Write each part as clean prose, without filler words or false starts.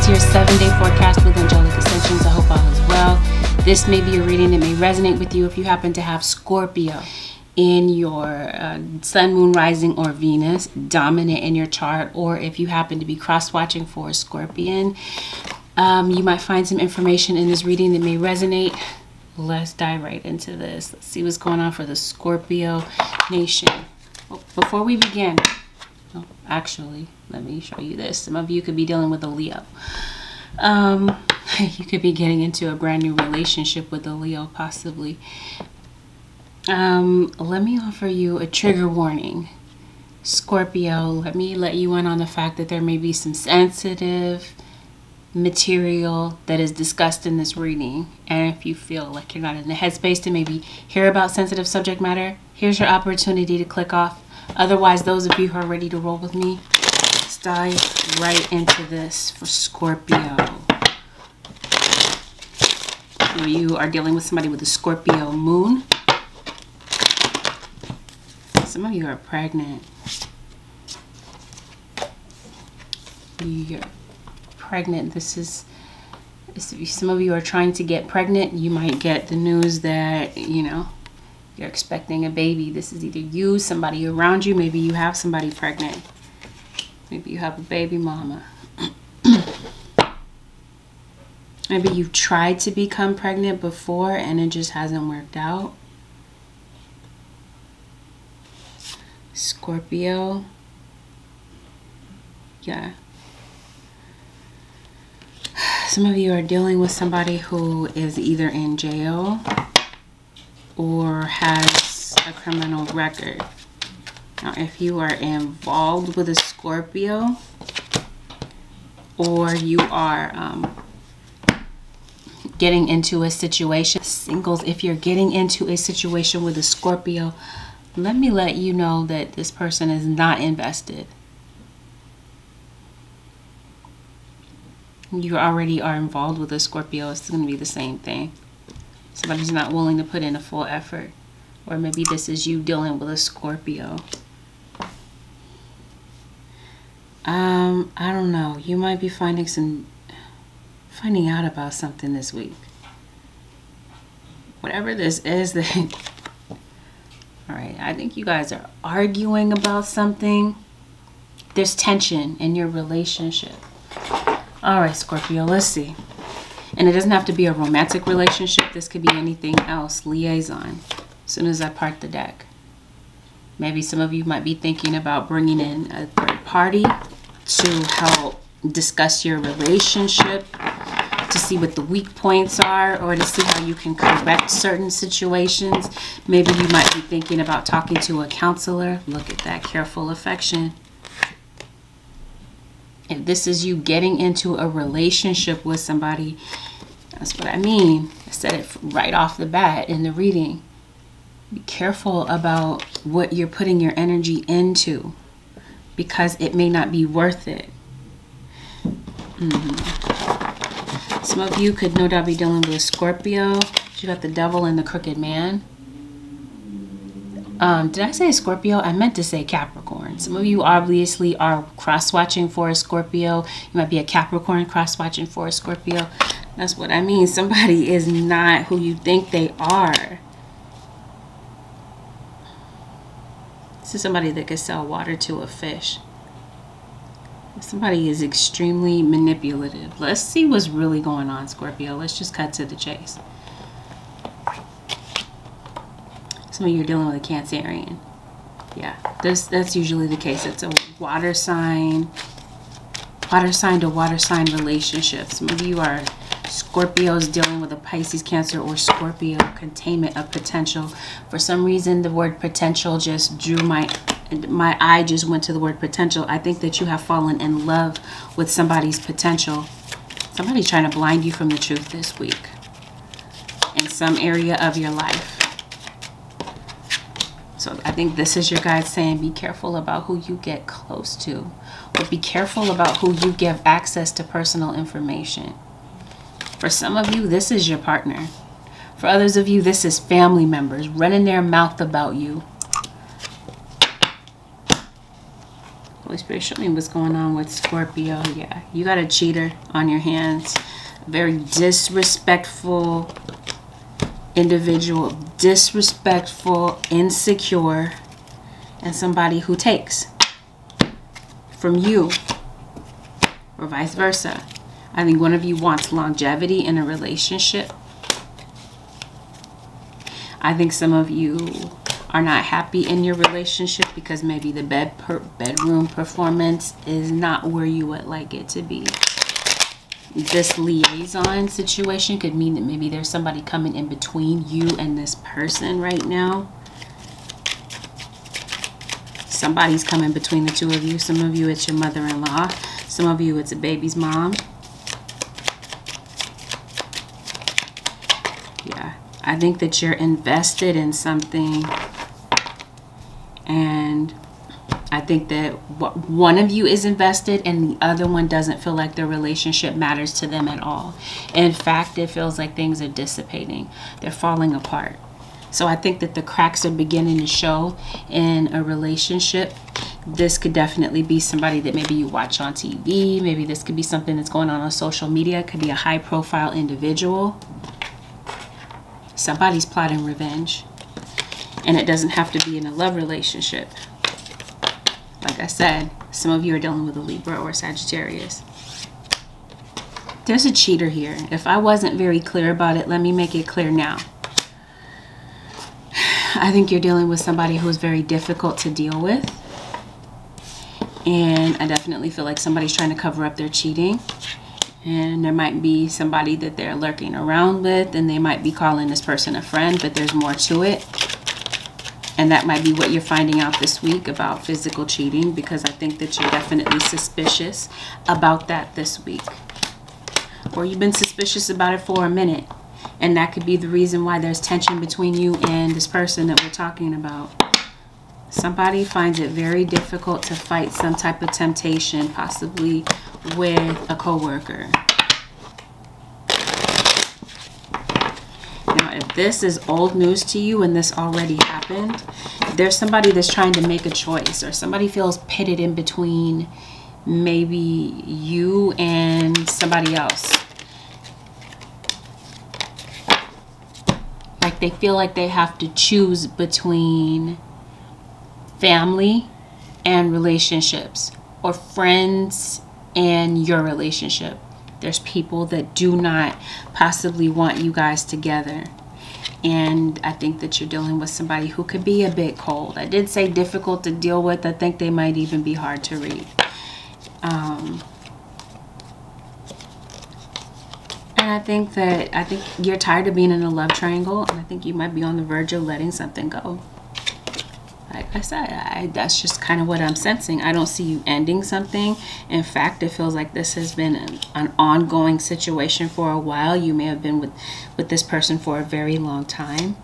to your 7-day forecast with Angelic Ascensions. I hope all is well. This may be a reading that may resonate with you if you happen to have Scorpio in your sun, moon, rising, or Venus dominant in your chart, or if you happen to be cross-watching for a Scorpion. You might find some information in this reading that may resonate. Let's dive right into this. Let's see what's going on for the Scorpio nation. Oh, before we begin, actually, let me show you this. Some of you could be dealing with a Leo. You could be getting into a brand new relationship with a Leo, possibly. Let me offer you a trigger warning. Scorpio, let me let you in on the fact that there may be some sensitive material that is discussed in this reading. And if you feel like you're not in the headspace to maybe hear about sensitive subject matter, here's your opportunity to click off. Otherwise, those of you who are ready to roll with me, let's dive right into this for Scorpio. Some of you are dealing with somebody with a Scorpio moon. Some of you are pregnant. You're pregnant. This is, some of you are trying to get pregnant. You might get the news that, you know, you're expecting a baby. This is either you, somebody around you. Maybe you have somebody pregnant. Maybe you have a baby mama. Maybe you tried to become pregnant before and it just hasn't worked out. Scorpio. Yeah. Some of you are dealing with somebody who is either in jail or has a criminal record. Now, if you are involved with a Scorpio, or you are getting into a situation, singles, if you're getting into a situation with a Scorpio, let me let you know that this person is not invested. You already are involved with a Scorpio. It's going to be the same thing. Somebody's not willing to put in a full effort. Or maybe this is you dealing with a Scorpio. I don't know. You might be finding out about something this week. Whatever this is, then all right, I think you guys are arguing about something. There's tension in your relationship. All right, Scorpio, let's see. And it doesn't have to be a romantic relationship. This could be anything else. Liaison. As soon as I part the deck. Maybe some of you might be thinking about bringing in a third party to help discuss your relationship, to see what the weak points are, or to see how you can correct certain situations. Maybe you might be thinking about talking to a counselor. Look at that, careful affection. If this is you getting into a relationship with somebody, that's what I mean. I said it right off the bat in the reading. Be careful about what you're putting your energy into, because it may not be worth it. Some of you could no doubt be dealing with a Scorpio. You got the devil and the crooked man. Did I say Scorpio? I meant to say Capricorn. Some of you obviously are cross-watching for a Scorpio. You might be a Capricorn cross-watching for a Scorpio. That's what I mean. Somebody is not who you think they are. This is somebody that could sell water to a fish. Somebody is extremely manipulative. Let's see what's really going on, Scorpio. Let's just cut to the chase. Some of you are dealing with a Cancerian. Yeah, that's usually the case. It's a water sign to water sign relationship. Some of you are Scorpios dealing with a Pisces, Cancer, or Scorpio. Containment of potential. For some reason, the word potential just drew my eye just went to the word potential. I think that you have fallen in love with somebody's potential. Somebody's trying to blind you from the truth this week in some area of your life. So I think this is your guide saying be careful about who you get close to, or be careful about who you give access to personal information. For some of you, this is your partner. For others of you, this is family members running their mouth about you. Holy Spirit, show me what's going on with Scorpio. Yeah, you got a cheater on your hands. Very disrespectful individual, disrespectful, insecure, and somebody who takes from you, or vice versa. I think one of you wants longevity in a relationship. I think some of you are not happy in your relationship because maybe the bedroom performance is not where you would like it to be. This liaison situation could mean that maybe there's somebody coming in between you and this person right now. Somebody's coming between the two of you. Some of you, it's your mother-in-law. Some of you, it's a baby's mom. Yeah, I think that you're invested in something. And I think that one of you is invested and the other one doesn't feel like the relationship matters to them at all. In fact, it feels like things are dissipating. They're falling apart. So I think that the cracks are beginning to show in a relationship. This could definitely be somebody that maybe you watch on TV. Maybe this could be something that's going on social media. It could be a high-profile individual. Somebody's plotting revenge. And it doesn't have to be in a love relationship. Like I said, some of you are dealing with a Libra or a Sagittarius. There's a cheater here. If I wasn't very clear about it, let me make it clear now. I think you're dealing with somebody who's very difficult to deal with. And I definitely feel like somebody's trying to cover up their cheating. And there might be somebody that they're lurking around with, and they might be calling this person a friend, but there's more to it. And that might be what you're finding out this week about physical cheating, because I think that you're definitely suspicious about that this week. Or you've been suspicious about it for a minute. And that could be the reason why there's tension between you and this person that we're talking about. Somebody finds it very difficult to fight some type of temptation, possibly with a coworker. Now, if this is old news to you and this already happened, there's somebody that's trying to make a choice, or somebody feels pitted in between maybe you and somebody else. Like they feel like they have to choose between family and relationships, or friends and your relationship. There's people that do not possibly want you guys together. And I think that you're dealing with somebody who could be a bit cold. I did say difficult to deal with. I think they might even be hard to read. And I think you're tired of being in a love triangle. And I think you might be on the verge of letting something go. Like I said, that's just kind of what I'm sensing. I don't see you ending something. In fact, it feels like this has been an ongoing situation for a while. You may have been with this person for a very long time.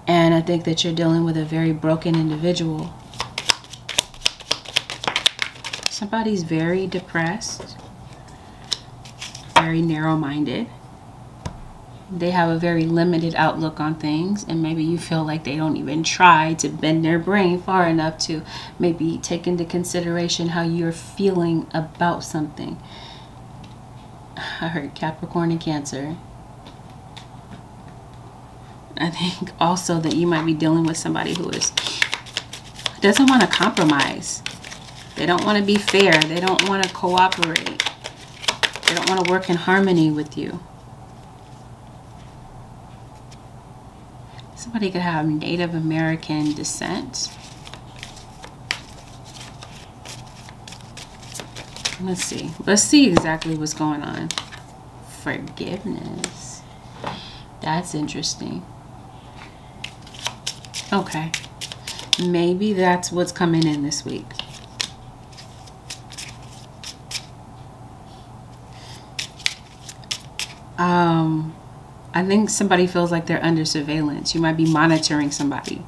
And I think that you're dealing with a very broken individual. Somebody's very depressed, very narrow-minded. They have a very limited outlook on things, and maybe you feel like they don't even try to bend their brain far enough to maybe take into consideration how you're feeling about something. I heard Capricorn and Cancer. I think also that you might be dealing with somebody who doesn't want to compromise. They don't want to be fair. They don't want to cooperate. They don't want to work in harmony with you. Somebody could have Native American descent. Let's see. Let's see exactly what's going on. Forgiveness. That's interesting. Okay. Maybe that's what's coming in this week. I think somebody feels like they're under surveillance. You might be monitoring somebody.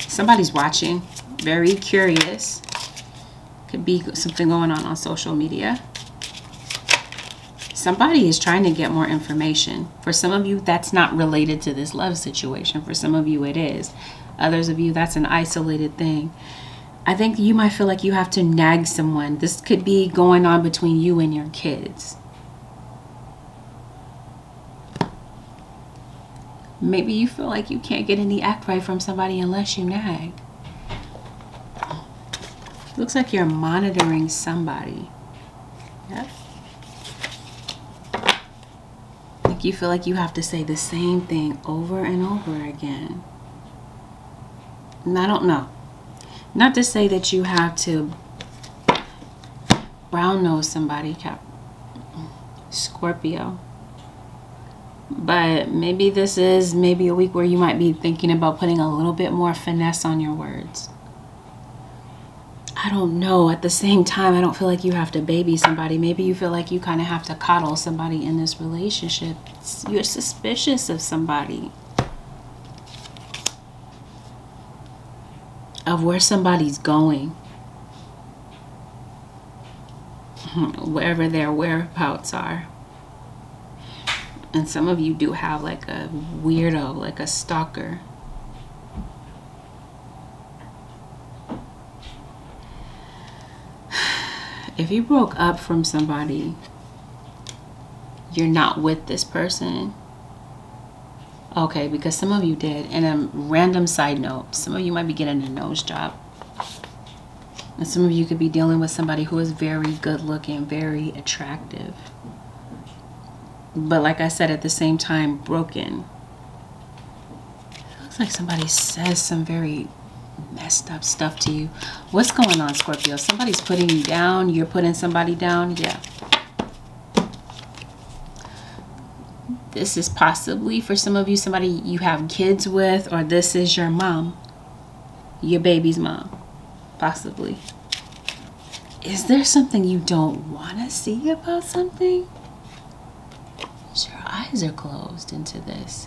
Somebody's watching. Very curious. Could be something going on social media. Somebody is trying to get more information. For some of you, that's not related to this love situation. For some of you, it is. Others of you, that's an isolated thing. I think you might feel like you have to nag someone. This could be going on between you and your kids. Maybe you feel like you can't get any act right from somebody unless you nag. Looks like you're monitoring somebody. Yep. Like you feel like you have to say the same thing over and over again. And I don't know. Not to say that you have to brown nose somebody, Scorpio. But maybe this is maybe a week where you might be thinking about putting a little bit more finesse on your words. I don't know. At the same time, I don't feel like you have to baby somebody. Maybe you feel like you kind of have to coddle somebody in this relationship. You're suspicious of somebody. Of where somebody's going. Wherever their whereabouts are. And some of you do have like a weirdo, like a stalker. If you broke up from somebody, you're not with this person. Okay, because some of you did. And a random side note, some of you might be getting a nose job. And some of you could be dealing with somebody who is very good looking, very attractive. But like I said, at the same time, broken. It looks like somebody says some very messed up stuff to you. What's going on, Scorpio? Somebody's putting you down. You're putting somebody down. Yeah. This is possibly, for some of you, somebody you have kids with, or this is your mom. Your baby's mom. Possibly. Is there something you don't want to see about something? Your eyes are closed into this.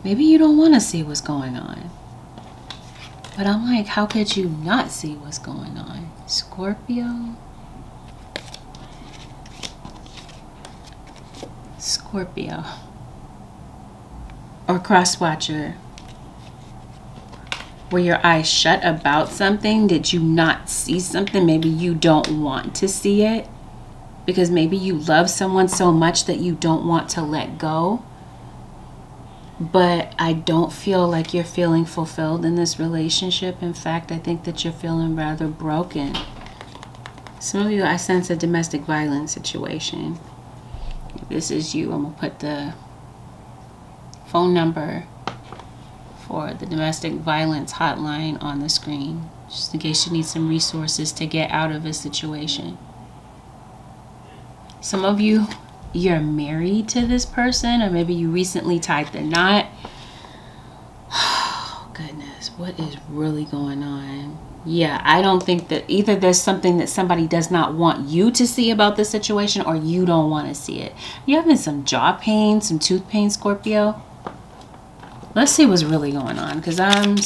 Maybe you don't want to see what's going on. But I'm like, how could you not see what's going on? Scorpio? Scorpio. Or cross-watcher. Were your eyes shut about something? Did you not see something? Maybe you don't want to see it. Because maybe you love someone so much that you don't want to let go. But I don't feel like you're feeling fulfilled in this relationship. In fact, I think that you're feeling rather broken. Some of you, I sense a domestic violence situation. If this is you, I'm going to put the phone number for the domestic violence hotline on the screen. Just in case you need some resources to get out of a situation. Some of you, you're married to this person, or maybe you recently tied the knot. Oh, goodness, what is really going on? Yeah, I don't think that either there's something that somebody does not want you to see about the situation, or you don't want to see it. You having some jaw pain, some tooth pain, Scorpio? Let's see what's really going on, because I don't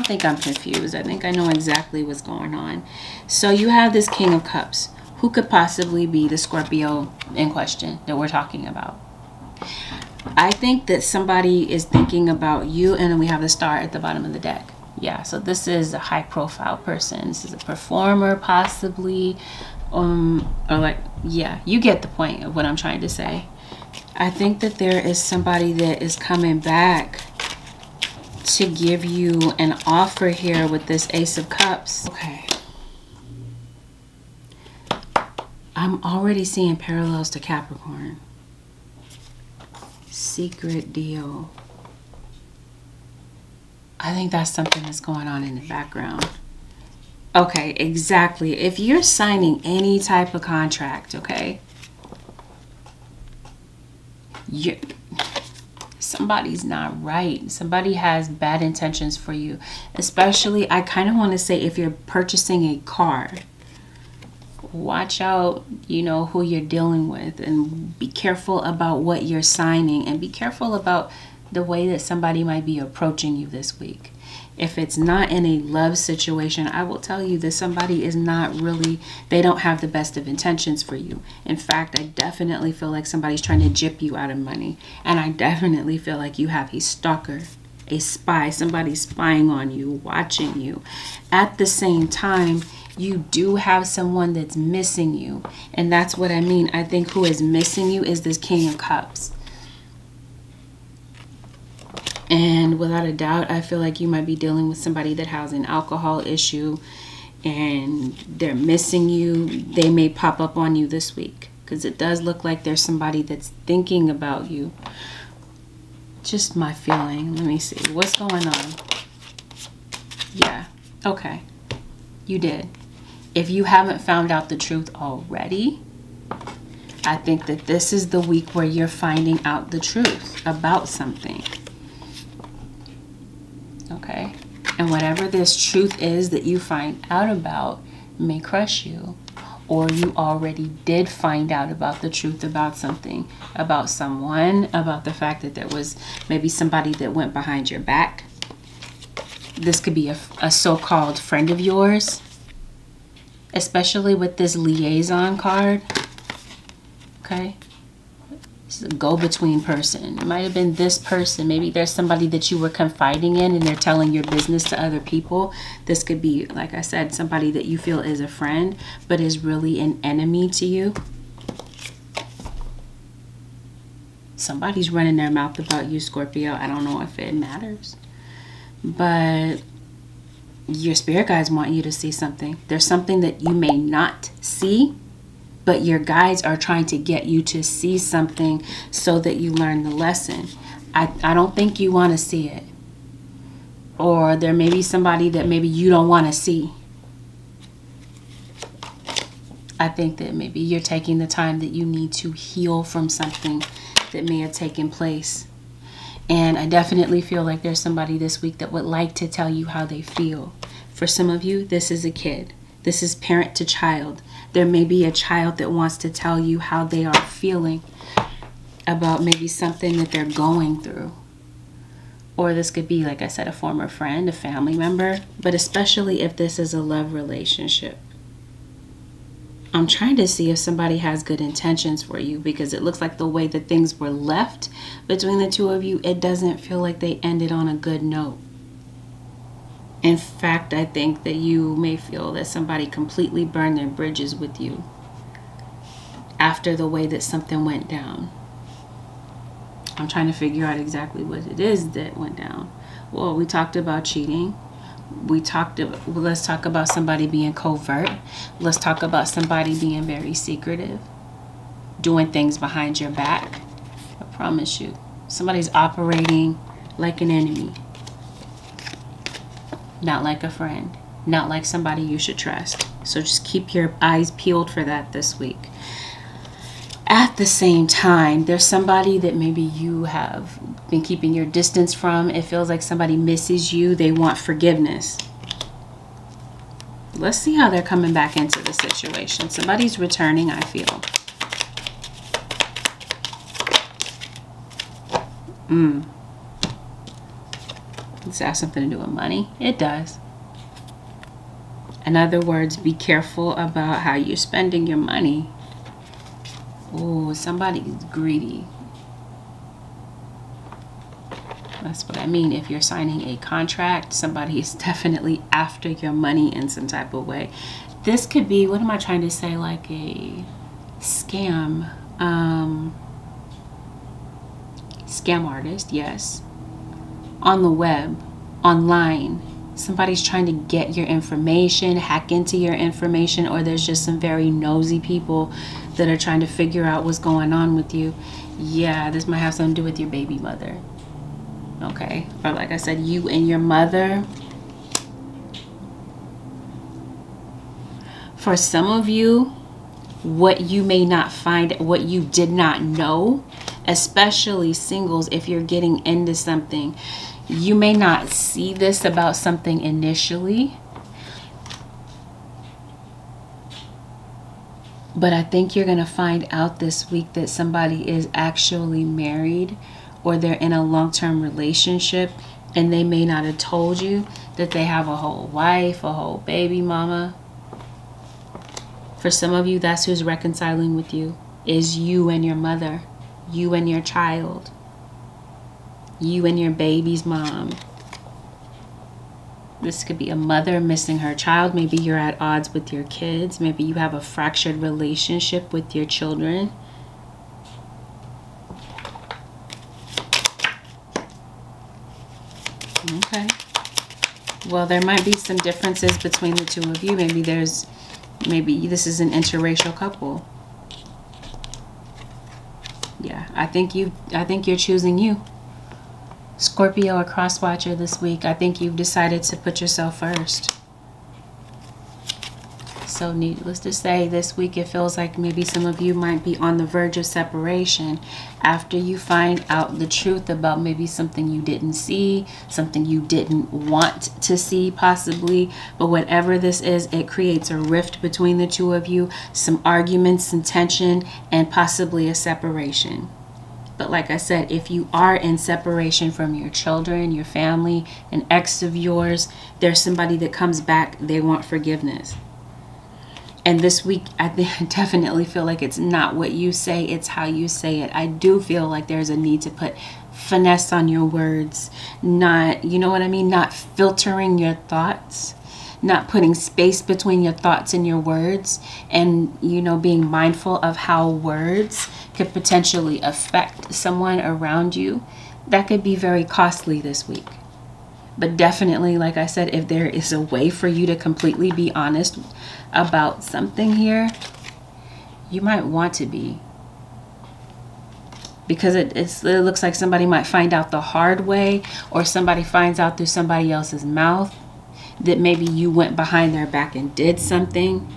think I'm confused. I think I know exactly what's going on. So you have this King of Cups. Who could possibly be the Scorpio in question that we're talking about? I think that somebody is thinking about you, and then we have the star at the bottom of the deck. Yeah, so this is a high profile person. This is a performer, possibly. Or like, yeah, you get the point of what I'm trying to say. I think that there is somebody that is coming back to give you an offer here with this Ace of Cups. Okay. I'm already seeing parallels to Capricorn. Secret deal. I think that's something that's going on in the background. Okay, exactly. If you're signing any type of contract, okay, somebody's not right. Somebody has bad intentions for you. Especially, I kind of want to say, if you're purchasing a car, watch out, you know, who you're dealing with, and be careful about what you're signing, and be careful about the way that somebody might be approaching you this week. If it's not in a love situation, I will tell you that somebody is not really, they don't have the best of intentions for you. In fact, I definitely feel like somebody's trying to JIP you out of money. And I definitely feel like you have a stalker, a spy, somebody spying on you, watching you. At the same time, you do have someone that's missing you. And that's what I mean. I think who is missing you is this King of Cups. And without a doubt, I feel like you might be dealing with somebody that has an alcohol issue and they're missing you. They may pop up on you this week because it does look like there's somebody that's thinking about you. Just my feeling. Let me see. What's going on? Yeah. Okay. You did. If you haven't found out the truth already, I think that this is the week where you're finding out the truth about something. Okay, and whatever this truth is that you find out about may crush you, or you already did find out about the truth about something, about someone, about the fact that there was maybe somebody that went behind your back. This could be a so-called friend of yours, especially with this liaison card. Okay. A go-between person. It might have been this person. Maybe there's somebody that you were confiding in and they're telling your business to other people. This could be, like I said, somebody that you feel is a friend but is really an enemy to you. Somebody's running their mouth about you, Scorpio. I don't know if it matters, but your spirit guides want you to see something. There's something that you may not see, but your guides are trying to get you to see something so that you learn the lesson. I don't think you want to see it. Or there may be somebody that maybe you don't want to see. I think that maybe you're taking the time that you need to heal from something that may have taken place. And I definitely feel like there's somebody this week that would like to tell you how they feel. For some of you, this is a kid. This is parent to child. There may be a child that wants to tell you how they are feeling about maybe something that they're going through. Or this could be, like I said, a former friend, a family member, but especially if this is a love relationship. I'm trying to see if somebody has good intentions for you, because it looks like the way that things were left between the two of you, it doesn't feel like they ended on a good note. In fact, I think that you may feel that somebody completely burned their bridges with you after the way that something went down. I'm trying to figure out exactly what it is that went down. Well, we talked about cheating. Let's talk about somebody being covert. Let's talk about somebody being very secretive, doing things behind your back. I promise you, somebody's operating like an enemy. Not like a friend, not like somebody you should trust. So just keep your eyes peeled for that this week. At the same time, there's somebody that maybe you have been keeping your distance from. It feels like somebody misses you. They want forgiveness. Let's see how they're coming back into the situation. Somebody's returning, I feel. Does that have something to do with money? It does. In other words, be careful about how you're spending your money. Oh, somebody's greedy. That's what I mean. If you're signing a contract, somebody is definitely after your money in some type of way. This could be, what am I trying to say, like a scam. Scam artist, yes. On the web, online, somebody's trying to get your information, hack into your information, or there's just some very nosy people that are trying to figure out what's going on with you. Yeah, this might have something to do with your baby mother. Okay, or like I said, you and your mother. For some of you, what you may not find, what you did not know, especially singles, if you're getting into something, you may not see this about something initially, but I think you're going to find out this week that somebody is actually married or they're in a long-term relationship and they may not have told you that they have a whole wife, a whole baby mama. For some of you, that's who's reconciling with you, is you and your mother, you and your child, you and your baby's mom. This could be a mother missing her child. Maybe you're at odds with your kids. Maybe you have a fractured relationship with your children. Okay. Well, there might be some differences between the two of you. Maybe this is an interracial couple. Yeah, I think you're choosing you. Scorpio, a cross watcher this week. I think you've decided to put yourself first. So needless to say, this week it feels like maybe some of you might be on the verge of separation after you find out the truth about maybe something you didn't see, something you didn't want to see possibly. But whatever this is, it creates a rift between the two of you, some arguments, some tension, and possibly a separation. But like I said, if you are in separation from your children, your family, an ex of yours, there's somebody that comes back, they want forgiveness. And this week, I definitely feel like it's not what you say, it's how you say it. I do feel like there's a need to put finesse on your words, not, you know what I mean? Not filtering your thoughts, not putting space between your thoughts and your words, and, you know, being mindful of how words could potentially affect someone around you. That could be very costly this week. But definitely, like I said, if there is a way for you to completely be honest about something here, you might want to be. Because it looks like somebody might find out the hard way, or somebody finds out through somebody else's mouth that maybe you went behind their back and did something,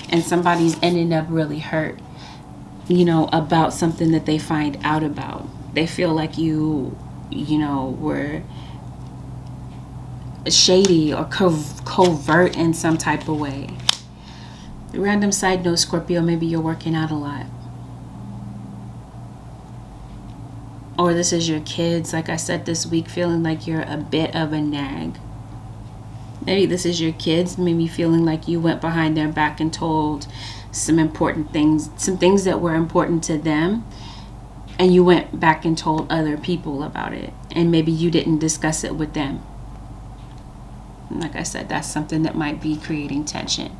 and somebody's ending up really hurt, you know, about something that they find out about. They feel like you know, were shady or covert in some type of way. Random side note, Scorpio, maybe you're working out a lot. Or this is your kids, like I said, this week feeling like you're a bit of a nag. Maybe this is your kids, maybe feeling like you went behind their back and told some important things, some things that were important to them, and you went back and told other people about it, and maybe you didn't discuss it with them. Like I said, that's something that might be creating tension.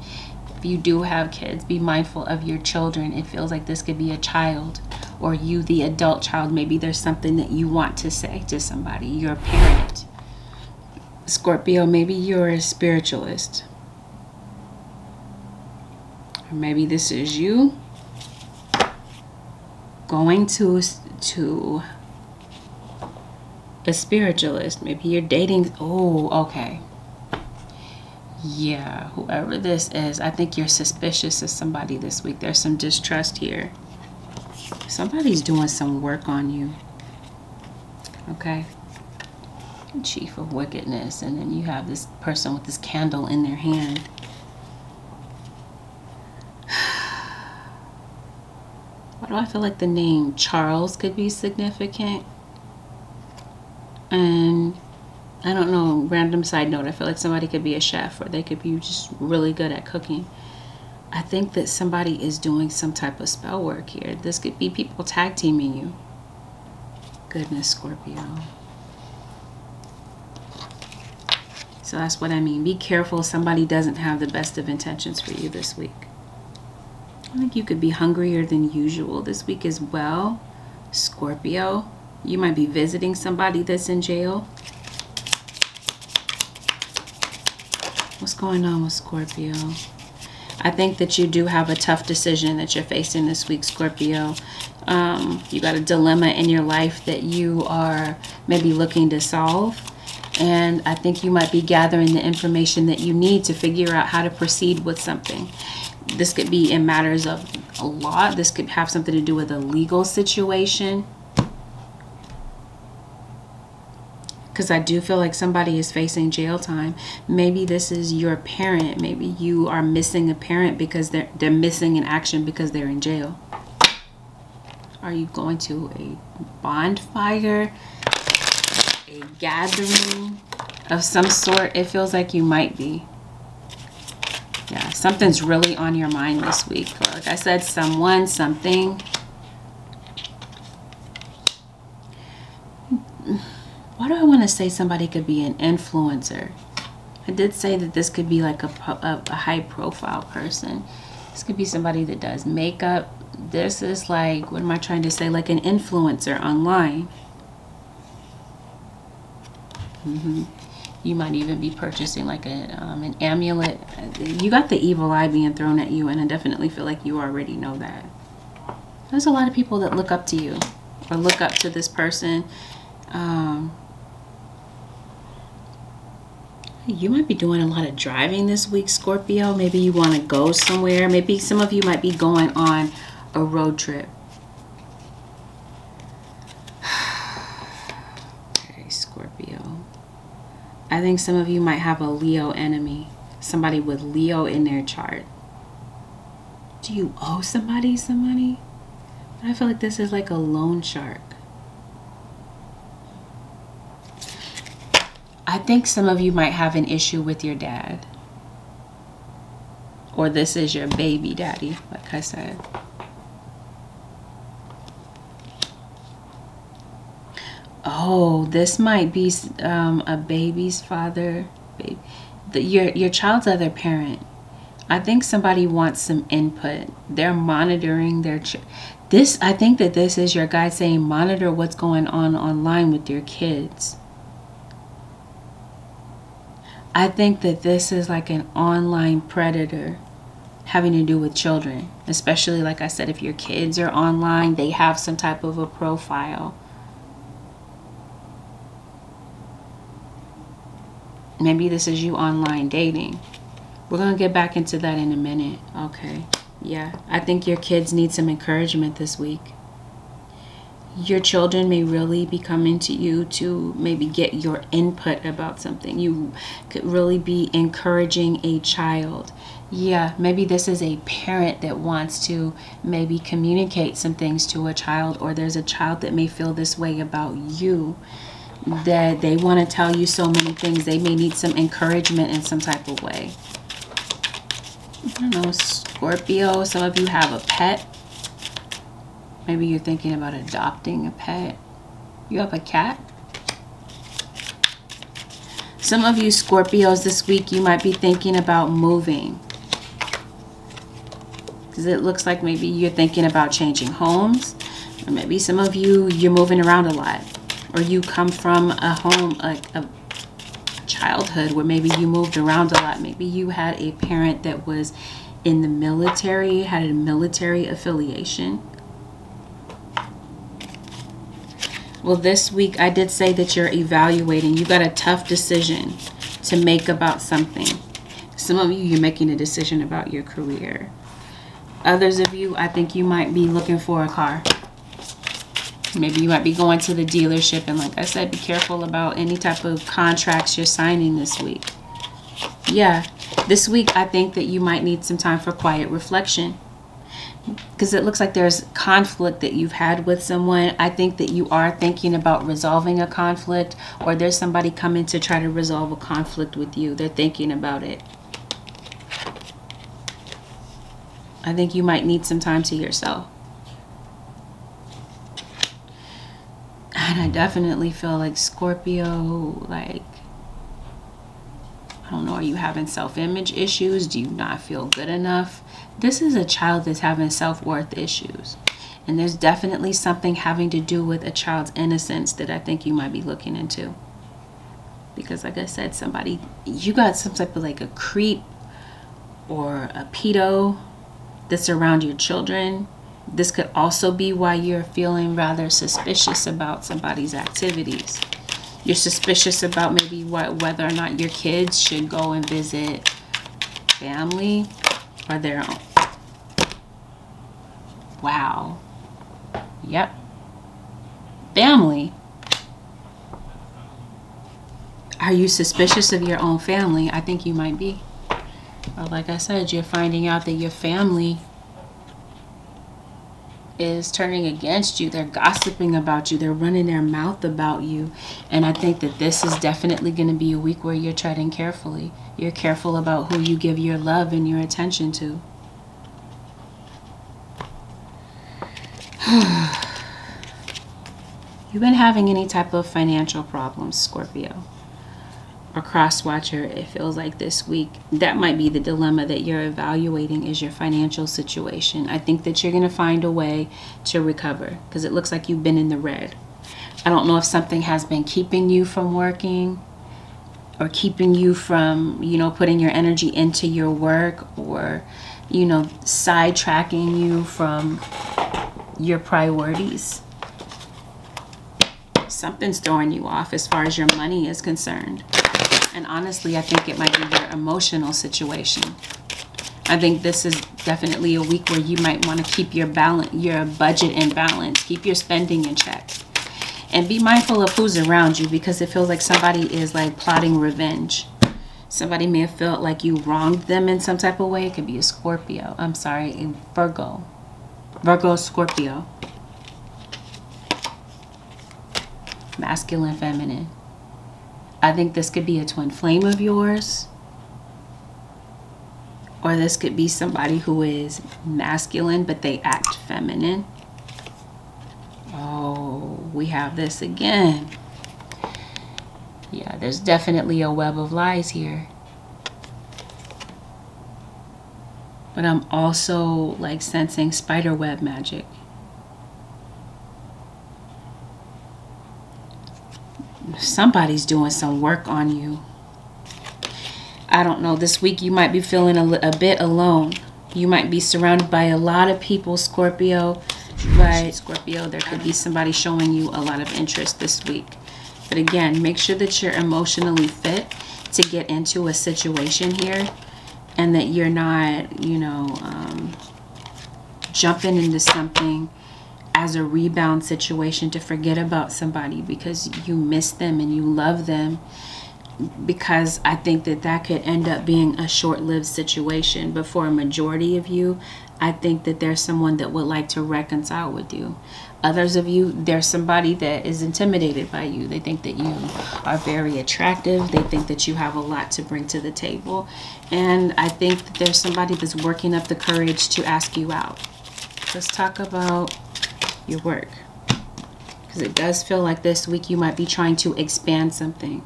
If you do have kids, be mindful of your children. It feels like this could be a child, or you, the adult child. Maybe there's something that you want to say to somebody, your parent. Scorpio, maybe you're a spiritualist. Or maybe this is you going to a spiritualist. Maybe you're dating. Oh, okay. Yeah, whoever this is, I think you're suspicious of somebody this week. There's some distrust here. Somebody's doing some work on you. Okay. Chief of wickedness. And then you have this person with this candle in their hand. Why do I feel like the name Charles could be significant? And I don't know, random side note, I feel like somebody could be a chef, or they could be just really good at cooking. I think that somebody is doing some type of spell work here. This could be people tag teaming you. Goodness, Scorpio. So that's what I mean. Be careful somebody doesn't have the best of intentions for you this week. I think you could be hungrier than usual this week as well, Scorpio. You might be visiting somebody that's in jail. What's going on with Scorpio? I think that you do have a tough decision that you're facing this week, Scorpio. You got a dilemma in your life that you are maybe looking to solve. And I think you might be gathering the information that you need to figure out how to proceed with something. This could be in matters of a law. This could have something to do with a legal situation. Because I do feel like somebody is facing jail time. Maybe this is your parent. Maybe you are missing a parent because they're missing in action because they're in jail. Are you going to a bonfire? A gathering of some sort? It feels like you might be. Yeah, something's really on your mind this week. Like I said, someone, something. Why do I want to say somebody could be an influencer? I did say that this could be like a high profile person. This could be somebody that does makeup. This is like, what am I trying to say? Like an influencer online. You might even be purchasing like an amulet. You got the evil eye being thrown at you, and I definitely feel like you already know that. There's a lot of people that look up to you or look up to this person. You might be doing a lot of driving this week, Scorpio. Maybe you want to go somewhere. Maybe some of you might be going on a road trip. Okay, Scorpio. I think some of you might have a Leo enemy. Somebody with Leo in their chart. Do you owe somebody some money? I feel like this is like a loan shark. I think some of you might have an issue with your dad. Or this is your baby daddy, like I said. Oh, this might be a baby's father. Your child's other parent. I think somebody wants some input. They're monitoring their I think that this is your guy saying monitor what's going on online with your kids. I think that this is like an online predator having to do with children. Especially, like I said, if your kids are online, they have some type of a profile. Maybe this is you online dating. We're going to get back into that in a minute. Okay. Yeah. I think your kids need some encouragement this week. Your children may really be coming to you to maybe get your input about something. You could really be encouraging a child. Yeah, maybe this is a parent that wants to maybe communicate some things to a child, or there's a child that may feel this way about you, that they want to tell you so many things. They may need some encouragement in some type of way. I don't know, Scorpio, some of you have a pet. Maybe you're thinking about adopting a pet. You have a cat. Some of you Scorpios this week, you might be thinking about moving. Because it looks like maybe you're thinking about changing homes. Or maybe some of you, you're moving around a lot. Or you come from a home, like a childhood where maybe you moved around a lot. Maybe you had a parent that was in the military, had a military affiliation. Well, this week I did say that you're evaluating. You got a tough decision to make about something. Some of you, you're making a decision about your career. Others of you, I think you might be looking for a car. Maybe you might be going to the dealership. And like I said, be careful about any type of contracts you're signing this week. Yeah, this week I think that you might need some time for quiet reflection. Because it looks like there's conflict that you've had with someone. I think that you are thinking about resolving a conflict, or there's somebody coming to try to resolve a conflict with you. They're thinking about it. I think you might need some time to yourself. And I definitely feel like Scorpio, like, I don't know, are you having self-image issues? Do you not feel good enough? This is a child that's having self-worth issues. And there's definitely something having to do with a child's innocence that I think you might be looking into. Because like I said, somebody, you got some type of like a creep or a pedo that's around your children. This could also be why you're feeling rather suspicious about somebody's activities. You're suspicious about maybe whether or not your kids should go and visit family or their own. Wow. Yep. Family. Are you suspicious of your own family? I think you might be. Or like I said, you're finding out that your family is turning against you. They're gossiping about you. They're running their mouth about you. And I think that this is definitely going to be a week where you're treading carefully. You're careful about who you give your love and your attention to. You've been having any type of financial problems, Scorpio, or cross watcher, it feels like this week. That might be the dilemma that you're evaluating, is your financial situation. I think that you're going to find a way to recover, because it looks like you've been in the red. I don't know if something has been keeping you from working, or keeping you from, you know, putting your energy into your work, or, you know, sidetracking you from your priorities. Something's throwing you off as far as your money is concerned. And honestly, I think it might be your emotional situation. I think this is definitely a week where you might want to keep your budget in balance. Keep your spending in check. And be mindful of who's around you, because it feels like somebody is like plotting revenge. Somebody may have felt like you wronged them in some type of way. It could be a Scorpio. I'm sorry, a Virgo. Virgo, Scorpio. Masculine, feminine. I think this could be a twin flame of yours. Or this could be somebody who is masculine, but they act feminine. Oh, we have this again. Yeah, there's definitely a web of lies here. But I'm also like sensing spider web magic. Somebody's doing some work on you. I don't know. This week you might be feeling a bit alone. You might be surrounded by a lot of people, Scorpio. But Scorpio, there could be somebody showing you a lot of interest this week. But again, make sure that you're emotionally fit to get into a situation here, and that you're not, you know, jumping into something as a rebound situation to forget about somebody because you miss them and you love them. Because I think that that could end up being a short-lived situation. But for a majority of you, I think that there's someone that would like to reconcile with you. Others of you, there's somebody that is intimidated by you. They think that you are very attractive. They think that you have a lot to bring to the table. And I think that there's somebody that's working up the courage to ask you out. Let's talk about your work. Because it does feel like this week you might be trying to expand something.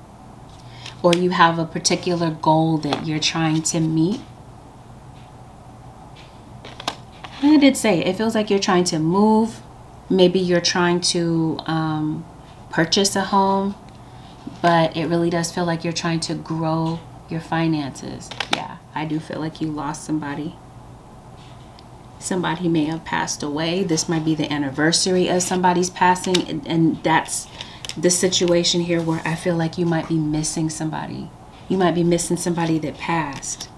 Or you have a particular goal that you're trying to meet. And I did say, it feels like you're trying to move. Maybe you're trying to purchase a home. But it really does feel like you're trying to grow your finances. Yeah, I do feel like you lost somebody. Somebody may have passed away. This might be the anniversary of somebody's passing. And that's the situation here where I feel like you might be missing somebody. You might be missing somebody that passed.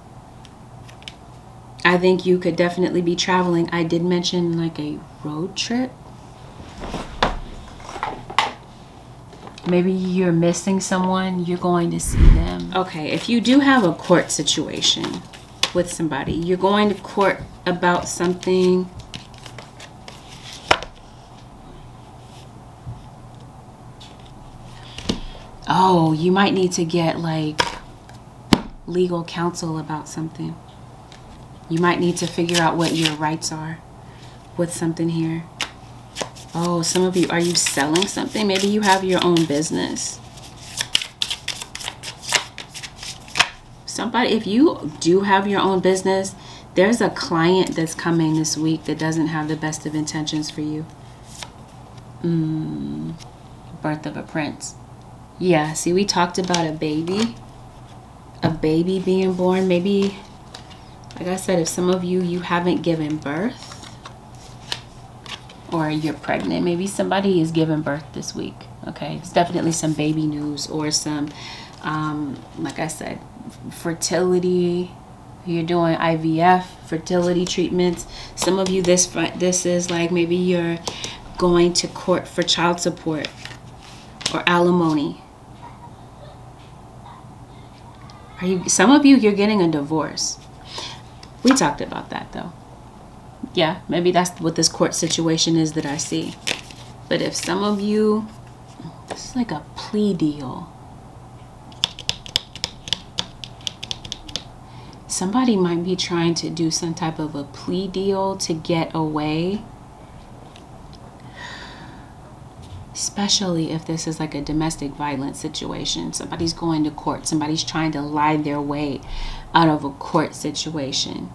I think you could definitely be traveling. I did mention like a road trip. Maybe you're missing someone. You're going to see them. Okay, if you do have a court situation with somebody, you're going to court about something. Oh, you might need to get like legal counsel about something. You might need to figure out what your rights are with something here. Oh, some of you, are you selling something? Maybe you have your own business. Somebody, if you do have your own business, there's a client that's coming this week that doesn't have the best of intentions for you. Birth of a prince. Yeah, see, we talked about a baby being born. Maybe, like I said, if some of you, you haven't given birth or you're pregnant, maybe somebody is giving birth this week. Okay, it's definitely some baby news or some, like I said, fertility. You're doing IVF, fertility treatments. Some of you, this is like maybe you're going to court for child support or alimony. Some of you, you're getting a divorce. We talked about that though. Yeah, maybe that's what this court situation is that I see. But if some of you, this is like a plea deal. Somebody might be trying to do some type of a plea deal to get away. Especially if this is like a domestic violence situation. Somebody's going to court. Somebody's trying to lie their way out of a court situation.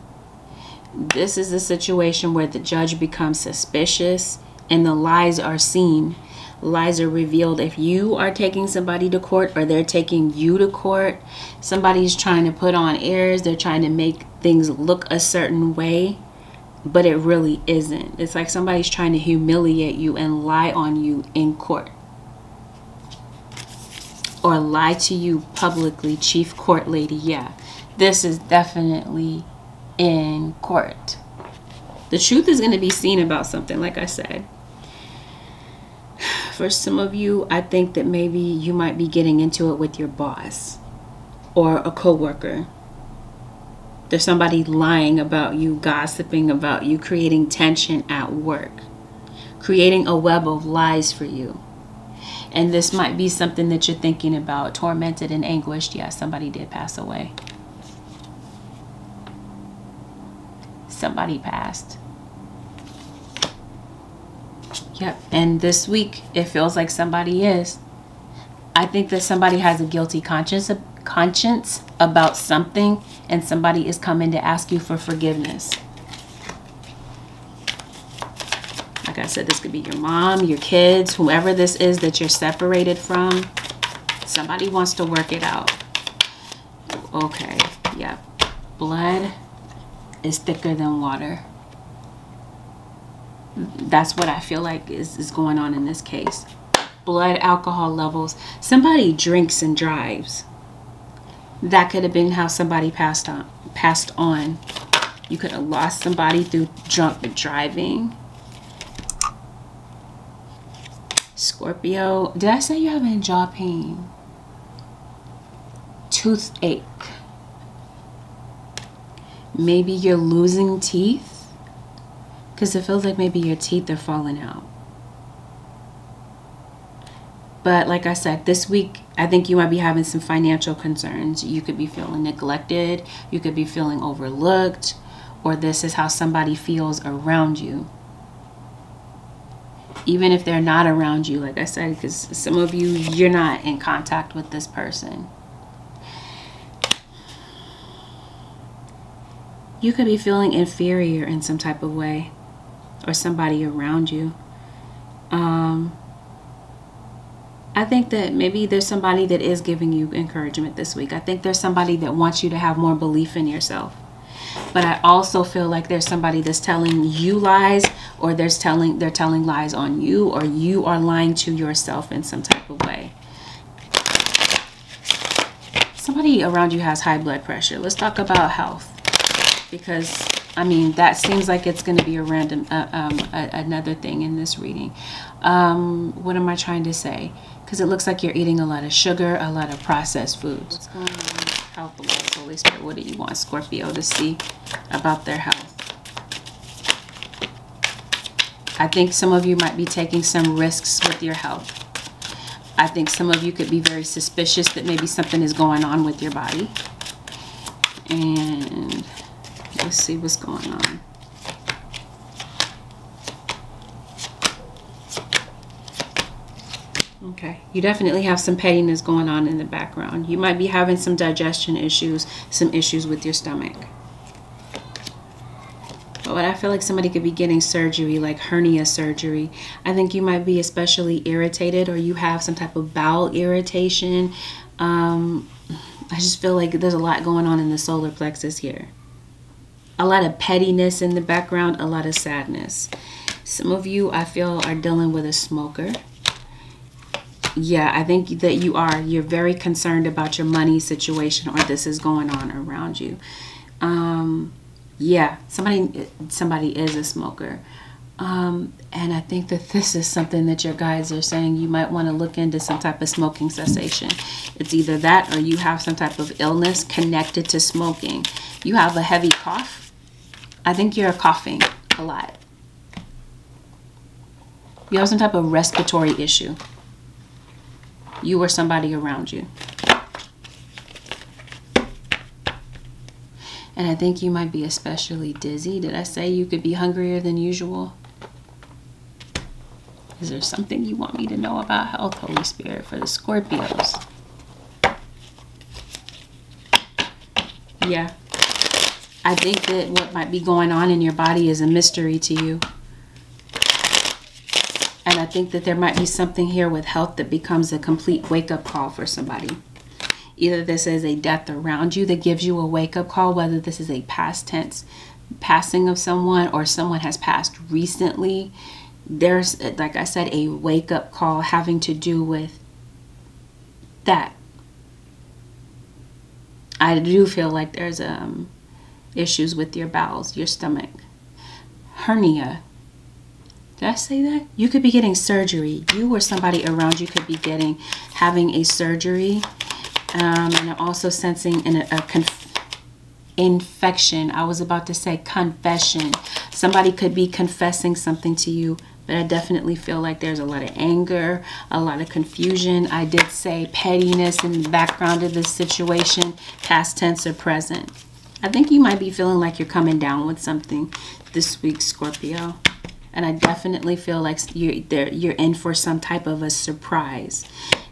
This is a situation where the judge becomes suspicious and the lies are seen. Lies are revealed if you are taking somebody to court or they're taking you to court. Somebody's trying to put on airs. They're trying to make things look a certain way, but it really isn't. It's like somebody's trying to humiliate you and lie on you in court. Or lie to you publicly, chief court lady. Yeah, this is definitely in court. The truth is going to be seen about something, like I said. For some of you, I think that maybe you might be getting into it with your boss or a coworker. There's somebody lying about you, gossiping about you, creating tension at work, creating a web of lies for you. And this might be something that you're thinking about, tormented and anguished. Yeah, somebody did pass away. Somebody passed. Yep. And this week, it feels like somebody is. I think that somebody has a guilty conscience about something, and somebody is coming to ask you for forgiveness. Like I said, this could be your mom, your kids, whoever this is that you're separated from. Somebody wants to work it out. Okay. Yep. Blood is thicker than water. That's what I feel like is going on in this case. Blood alcohol levels. Somebody drinks and drives. That could have been how somebody passed on. You could have lost somebody through drunk driving. Scorpio. Did I say you're having jaw pain? Toothache. Maybe you're losing teeth. Because it feels like maybe your teeth are falling out. But like I said, this week, I think you might be having some financial concerns. You could be feeling neglected. You could be feeling overlooked. Or this is how somebody feels around you. Even if they're not around you, like I said, because some of you, you're not in contact with this person. You could be feeling inferior in some type of way. Or somebody around you. I think that maybe there's somebody that is giving you encouragement this week. I think there's somebody that wants you to have more belief in yourself. But I also feel like there's somebody that's telling you lies, or they're telling lies on you, or you are lying to yourself in some type of way. Somebody around you has high blood pressure. Let's talk about health. Because I mean, that seems like it's going to be a random, another thing in this reading. What am I trying to say? Because it looks like you're eating a lot of sugar, a lot of processed foods. What's going on? Help us, Holy Spirit. What do you want Scorpio to see about their health? I think some of you might be taking some risks with your health. I think some of you could be very suspicious that maybe something is going on with your body. And let's see what's going on. Okay, you definitely have some pettiness going on in the background. You might be having some digestion issues, some issues with your stomach. But I feel like somebody could be getting surgery, like hernia surgery. I think you might be especially irritated, or you have some type of bowel irritation. I just feel like there's a lot going on in the solar plexus here. A lot of pettiness in the background, a lot of sadness. Some of you, I feel, are dealing with a smoker. Yeah, I think that you're very concerned about your money situation, or this is going on around you. Yeah, somebody is a smoker. And I think that this is something that your guides are saying you might want to look into, some type of smoking cessation. It's either that, or you have some type of illness connected to smoking. You have a heavy cough. I think you're coughing. a lot. You have some type of respiratory issue. You or somebody around you. And I think you might be especially dizzy. Did I say you could be hungrier than usual? Is there something you want me to know about health, Holy Spirit, for the Scorpios? Yeah. I think that what might be going on in your body is a mystery to you. And I think that there might be something here with health that becomes a complete wake-up call for somebody. Either this is a death around you that gives you a wake-up call, whether this is a past tense passing of someone or someone has passed recently. There's, like I said, a wake-up call having to do with that. I do feel like there's issues with your bowels, your stomach. Hernia. Did I say that? You could be getting surgery. You or somebody around you could be having a surgery. And I'm also sensing infection. I was about to say confession. Somebody could be confessing something to you, but I definitely feel like there's a lot of anger, a lot of confusion. I did say pettiness in the background of this situation, past tense or present. I think you might be feeling like you're coming down with something this week, Scorpio. And I definitely feel like you're in for some type of a surprise.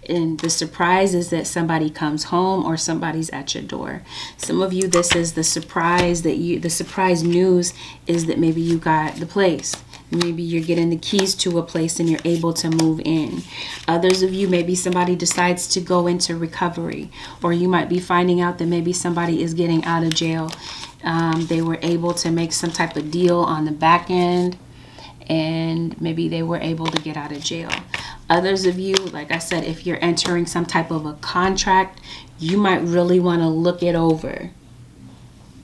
And the surprise is that somebody comes home or somebody's at your door. Some of you, this is the surprise the surprise news is that maybe you got the place. Maybe you're getting the keys to a place and you're able to move in. Others of you, maybe somebody decides to go into recovery, or you might be finding out that maybe somebody is getting out of jail. They were able to make some type of deal on the back end, and maybe they were able to get out of jail. Others of you, like I said, if you're entering some type of a contract, you might really want to look it over.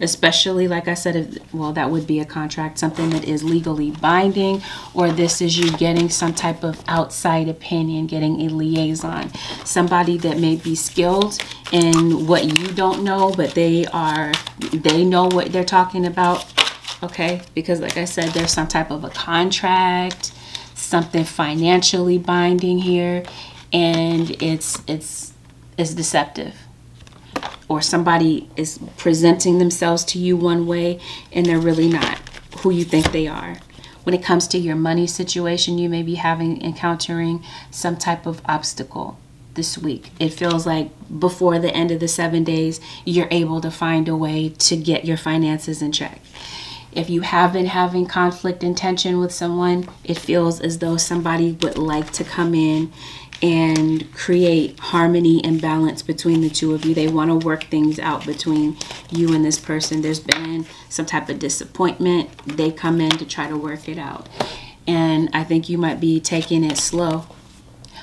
Especially, like I said, well, that would be a contract, something that is legally binding, or this is you getting some type of outside opinion, getting a liaison. Somebody that may be skilled in what you don't know, but they know what they're talking about. Okay, because like I said, there's some type of a contract, something financially binding here, and it's deceptive. Or somebody is presenting themselves to you one way and they're really not who you think they are. When it comes to your money situation, you may be encountering some type of obstacle this week. It feels like before the end of the 7 days, you're able to find a way to get your finances in check. If you have been having conflict and tension with someone, it feels as though somebody would like to come in and create harmony and balance between the two of you. They want to work things out between you and this person. There's been some type of disappointment. They come in to try to work it out. And I think you might be taking it slow.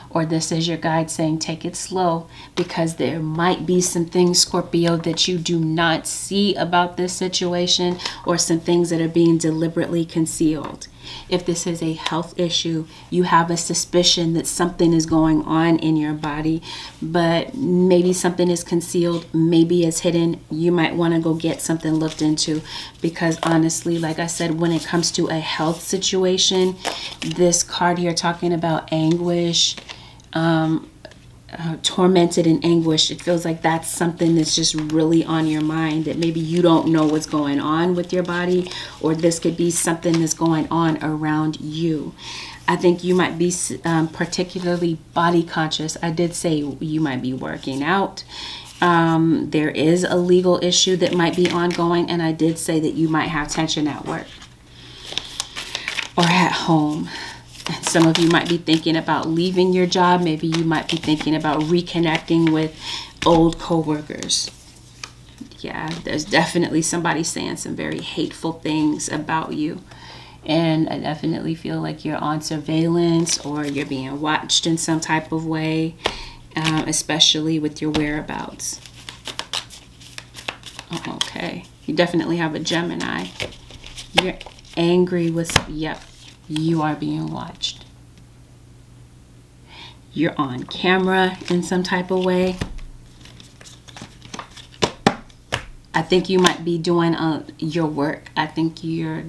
Or this is your guide saying take it slow, because there might be some things, Scorpio, that you do not see about this situation, or some things that are being deliberately concealed. If this is a health issue, you have a suspicion that something is going on in your body, but maybe something is concealed, maybe it's hidden. You might want to go get something looked into, because honestly, like I said, when it comes to a health situation, this card here talking about anguish, tormented in anguish, it feels like that's something that's just really on your mind, that maybe you don't know what's going on with your body, or this could be something that's going on around you. I think you might be particularly body conscious. I did say you might be working out. There is a legal issue that might be ongoing, and I did say that you might have tension at work or at home. Some of you might be thinking about leaving your job. Maybe you might be thinking about reconnecting with old coworkers. Yeah, there's definitely somebody saying some very hateful things about you. And I definitely feel like you're on surveillance, or you're being watched in some type of way, especially with your whereabouts. Oh, okay. You definitely have a Gemini. You're angry with, yep. You are being watched. You're on camera in some type of way. I think you might be doing your work. I think you're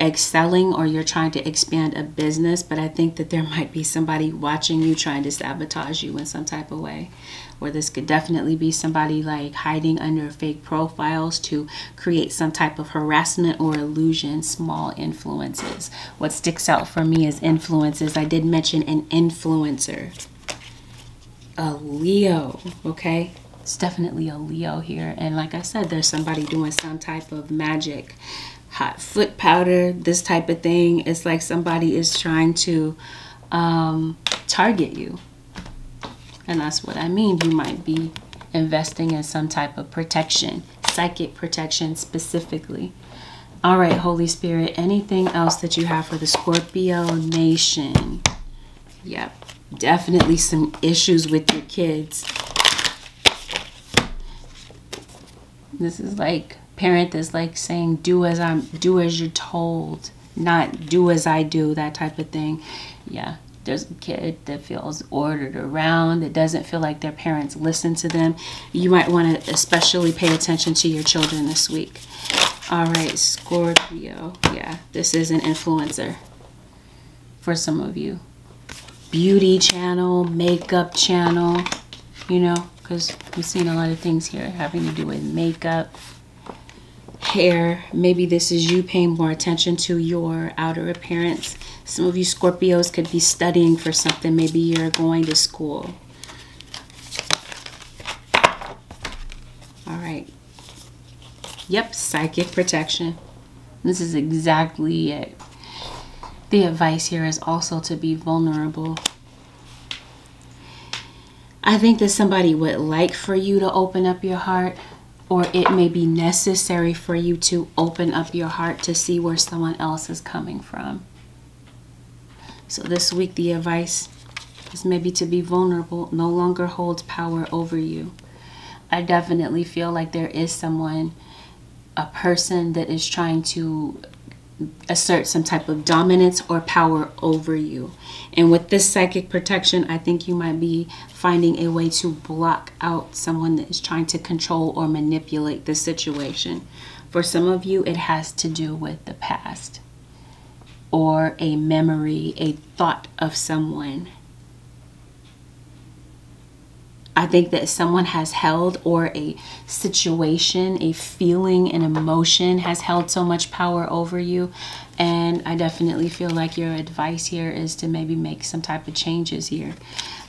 excelling, or you're trying to expand a business, but I think that there might be somebody watching you trying to sabotage you in some type of way. Or this could definitely be somebody like hiding under fake profiles to create some type of harassment or illusion. Small influences. What sticks out for me is influences. I did mention an influencer. A Leo, okay? It's definitely a Leo here. And like I said, there's somebody doing some type of magic, hot foot powder, this type of thing. It's like somebody is trying to target you. And that's what I mean. You might be investing in some type of protection, psychic protection specifically. All right, Holy Spirit, anything else that you have for the Scorpio nation? Yep, definitely some issues with your kids. This is like parent is like saying do as you're told, not do as I do, that type of thing. Yeah, there's a kid that feels ordered around, that doesn't feel like their parents listen to them. You might want to especially pay attention to your children this week. All right, Scorpio. Yeah, this is an influencer for some of you. Beauty channel, makeup channel, you know, because we've seen a lot of things here having to do with makeup, hair. Maybe this is you paying more attention to your outer appearance. Some of you Scorpios could be studying for something. Maybe you're going to school. All right. Yep, psychic protection. This is exactly it. The advice here is also to be vulnerable. I think that somebody would like for you to open up your heart, or it may be necessary for you to open up your heart to see where someone else is coming from. So this week, the advice is maybe to be vulnerable, no longer holds power over you. I definitely feel like there is someone, a person that is trying to assert some type of dominance or power over you. And with this psychic protection, I think you might be finding a way to block out someone that is trying to control or manipulate the situation. For some of you, it has to do with the past, or a memory, a thought of someone. I think that someone has held, or a situation, a feeling, an emotion has held so much power over you. And I definitely feel like your advice here is to maybe make some type of changes here.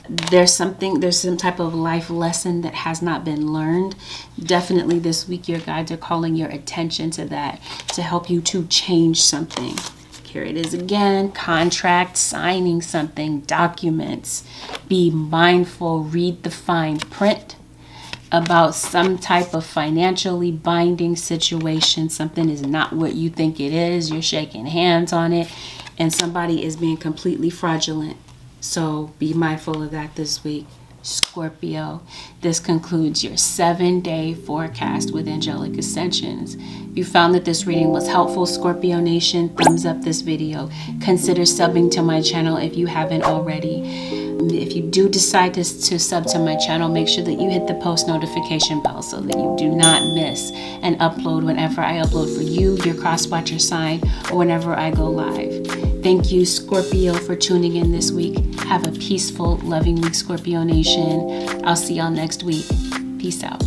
There's some type of life lesson that has not been learned. Definitely this week, your guides are calling your attention to that, to help you to change something. Here it is again, contract, signing something, documents. Be mindful, read the fine print about some type of financially binding situation. Something is not what you think it is. You're shaking hands on it, and somebody is being completely fraudulent. So be mindful of that this week, Scorpio. This concludes your 7-day forecast with Angelic Ascensions. If you found that this reading was helpful, Scorpio Nation, thumbs up this video. Consider subbing to my channel if you haven't already. If you do decide to sub to my channel, make sure that you hit the post notification bell so that you do not miss an upload whenever I upload for you, your cross watcher sign, or whenever I go live. Thank you, Scorpio, for tuning in this week. Have a peaceful, loving week, Scorpio Nation. I'll see y'all next week. Peace out.